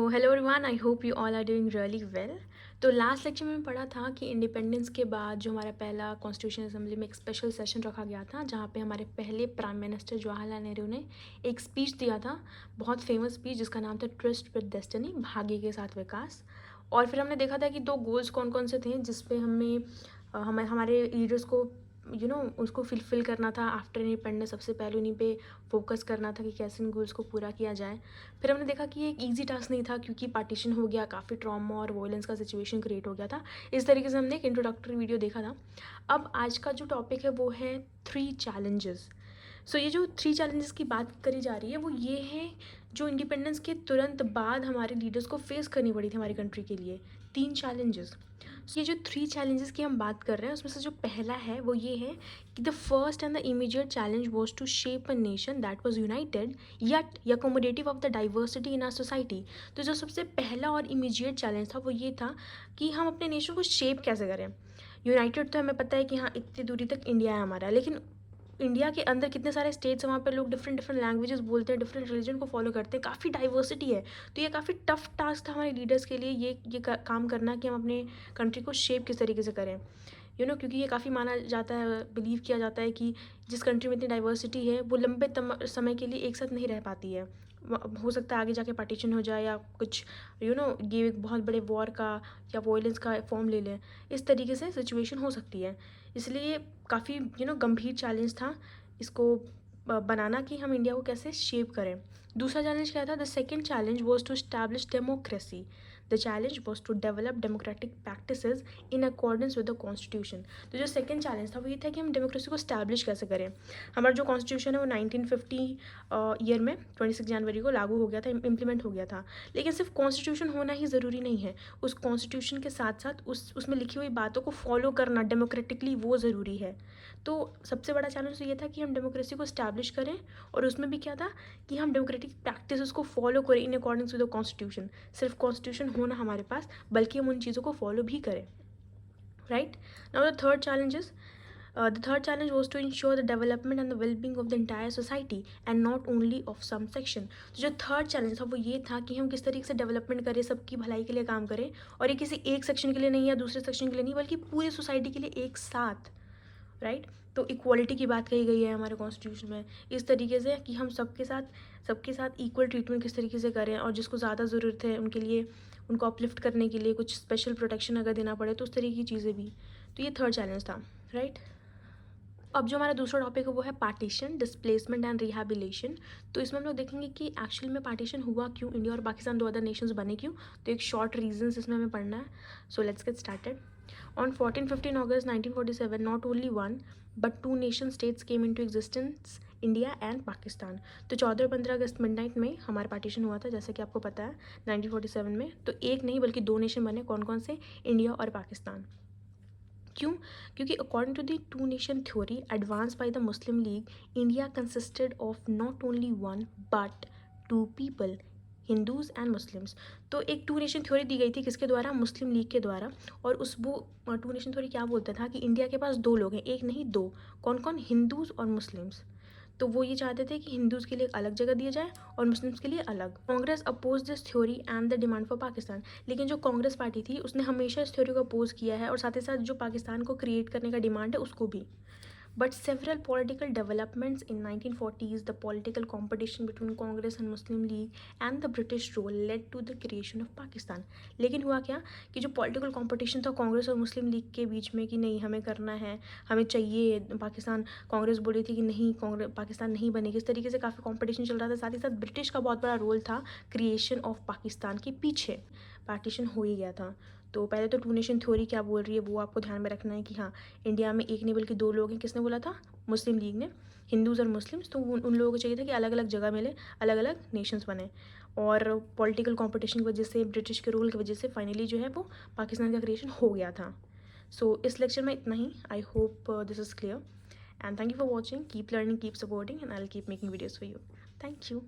Hello everyone, I hope you all are doing really well. तो last lecture में पढ़ा था कि इंडिपेंडेंस के बाद जो हमारा पहला कॉन्स्टिट्यूशन असेंबली में एक स्पेशल सेशन रखा गया था, जहाँ पे हमारे पहले प्राइम मिनिस्टर जवाहरलाल नेहरू ने एक स्पीच दिया था, बहुत फेमस स्पीच जिसका नाम था ट्रस्ट विद डेस्टिनी, भाग्य के साथ विकास। और फिर हमने देखा था कि दो गोल्स कौन कौन से थे जिस पे हमें हमारे लीडर्स को उसको फिलफिल करना था। आफ्टर इंडिपेंडेंस सबसे पहले उन्हीं पे फोकस करना था कि कैसे इन गोल्स को पूरा किया जाए। फिर हमने देखा कि ये एक ईजी टास्क नहीं था, क्योंकि पार्टीशन हो गया, काफ़ी ट्रॉमा और वॉयलेंस का सिचुएशन क्रिएट हो गया था। इस तरीके से हमने एक इंट्रोडक्टरी वीडियो देखा था। अब आज का जो टॉपिक है वो है 3 चैलेंजेस। सो ये जो 3 चैलेंजेस की बात करी जा रही है वो ये है जो इंडिपेंडेंस के तुरंत बाद हमारे लीडर्स को फेस करनी पड़ी थी हमारी कंट्री के लिए। 3 चैलेंजेस। ये जो 3 चैलेंजेस की हम बात कर रहे हैं उसमें से जो पहला है वो ये है कि the first and the immediate challenge was to shape a nation that was united yet accommodative of the diversity in our society. तो जो सबसे पहला और इमीडिएट चैलेंज था वो ये था कि हम अपने नेशन को शेप कैसे करें। यूनाइटेड तो हमें पता है कि हाँ, इतनी दूरी तक इंडिया है हमारा, लेकिन इंडिया के अंदर कितने सारे स्टेट्स हैं, वहाँ पे लोग डिफरेंट डिफरेंट लैंग्वेजेस बोलते हैं, डिफरेंट रिलीजन को फॉलो करते हैं, काफ़ी डाइवर्सिटी है। तो ये काफ़ी टफ टास्क था हमारे लीडर्स के लिए ये काम करना कि हम अपने कंट्री को शेप किस तरीके से करें। क्योंकि ये काफ़ी माना जाता है, बिलीव किया जाता है कि जिस कंट्री में इतनी डाइवर्सिटी है वो लंबे समय के लिए एक साथ नहीं रह पाती है। हो सकता है आगे जाके पार्टीशन हो जाए या कुछ ये एक बहुत बड़े वॉर का या वॉयलेंस का फॉर्म ले लें। इस तरीके से सिचुएशन हो सकती है। इसलिए काफ़ी गंभीर चैलेंज था इसको बनाना कि हम इंडिया को कैसे शेप करें। दूसरा चैलेंज क्या था? The second challenge was to establish democracy. The challenge was to develop democratic practices in accordance with the constitution. तो जो सेकेंड चैलेंज था वो ये था कि हम डेमोक्रेसी को स्टैब्लिश कैसे करें। हमारा जो कॉन्स्टिट्यूशन है वो 1950 ईयर में 26 जनवरी को लागू हो गया था, इम्प्लीमेंट हो गया था। लेकिन सिर्फ कॉन्स्टिट्यूशन होना ही ज़रूरी नहीं है, उस कॉन्स्टिट्यूशन के साथ साथ उसमें लिखी हुई बातों को फॉलो करना डेमोक्रेटिकली वो ज़रूरी है। तो सबसे बड़ा चैलेंज तो ये था कि हम डेमोक्रेसी को स्टैब्लिश करें, और उसमें भी क्या था कि हम डेमोक्रेटिक प्रैक्टिस को फॉलो करें इन अकॉर्डिंग्स विद द कॉन्स्टिट्यूशन। सिर्फ कॉन्स्टिट्यूशन होना हमारे पास, बल्कि हम उन चीज़ों को फॉलो भी करें। Right now the third challenges the third challenge was to ensure the development and the well-being of the entire society and not only of some section. तो जो थर्ड चैलेंज था वो ये था कि हम किस तरीके से डेवलपमेंट करें, सबकी भलाई के लिए काम करें, और ये किसी एक सेक्शन के लिए नहीं या दूसरे सेक्शन के लिए नहीं, बल्कि पूरी सोसाइटी के लिए एक साथ। राइट तो इक्वालिटी की बात कही गई है हमारे कॉन्स्टिट्यूशन में, इस तरीके से कि हम सबके साथ इक्वल ट्रीटमेंट किस तरीके से करें, और जिसको ज़्यादा ज़रूरत है उनके लिए, उनको अपलिफ्ट करने के लिए कुछ स्पेशल प्रोटेक्शन अगर देना पड़े तो उस तरीके की चीज़ें भी। तो ये थर्ड चैलेंज था। राइट अब जो हमारा दूसरा टॉपिक है वो है पार्टीशन, डिस्प्लेसमेंट एंड रिहैबिलिटेशन। तो इसमें हम लोग देखेंगे कि एक्चुअली में पार्टीशन हुआ क्यों, इंडिया और पाकिस्तान दो अदर नेशंस बने क्यों। तो एक शॉर्ट रीजंस इसमें हमें पढ़ना है। So let's get started. On 14-15 August 1947 not only one but two nation states came into existence, India and Pakistan. तो 14 और 15 अगस्त मिडनाइट में हमारा पार्टीशन हुआ था, जैसे कि आपको पता है 1947 में। तो एक नहीं बल्कि दो नेशन बने, कौन कौन से? इंडिया और पाकिस्तान। क्यों? क्योंकि according to the two nation theory advance by the Muslim League, India consisted of not only one but two people, Hindus and Muslims. तो एक टू नेशन थ्योरी दी गई थी, किसके द्वारा? मुस्लिम लीग के द्वारा। और वो टू नेशन थ्योरी क्या बोलता था कि इंडिया के पास दो लोग हैं, एक नहीं दो। कौन कौन? हिंदूज और मुस्लिम्स। तो वो ये चाहते थे कि हिंदूज़ के लिए एक अलग जगह दिया जाए और मुस्लिम्स के लिए अलग। Congress oppose this theory and the demand for Pakistan. लेकिन जो कांग्रेस पार्टी थी उसने हमेशा इस थ्योरी को अपोज किया है, और साथ ही साथ जो पाकिस्तान को क्रिएट करने का डिमांड है उसको भी। But several political developments in 1940s, the political competition between Congress and Muslim League and the British rule led to the creation of Pakistan. लेकिन हुआ क्या कि जो political competition था कांग्रेस और मुस्लिम लीग के बीच में कि नहीं हमें करना है, हमें चाहिए पाकिस्तान, कांग्रेस बोली थी कि नहीं कांग्रेस पाकिस्तान नहीं बनेगी। इस तरीके से काफ़ी कंपटीशन चल रहा था। साथ ही साथ ब्रिटिश का बहुत बड़ा रोल था क्रिएशन ऑफ पाकिस्तान के पीछे। पार्टीशन हो ही गया था। तो पहले तो टू नेशन थ्योरी क्या बोल रही है वो आपको ध्यान में रखना है कि हाँ, इंडिया में एक नहीं बल्कि दो लोग हैं। किसने बोला था? मुस्लिम लीग ने। हिंदूज़ और मुस्लिम्स, तो उन लोगों को चाहिए था कि अलग अलग जगह मिले, अलग अलग नेशंस बने। और पॉलिटिकल कंपटीशन की वजह से, ब्रिटिश के रूल की वजह से फाइनली जो है वो पाकिस्तान का क्रिएशन हो गया था। सो इस लेक्चर में इतना ही। I hope this is clear and thank you for watching. Keep learning, keep supporting and I will keep making videos for you. Thank you.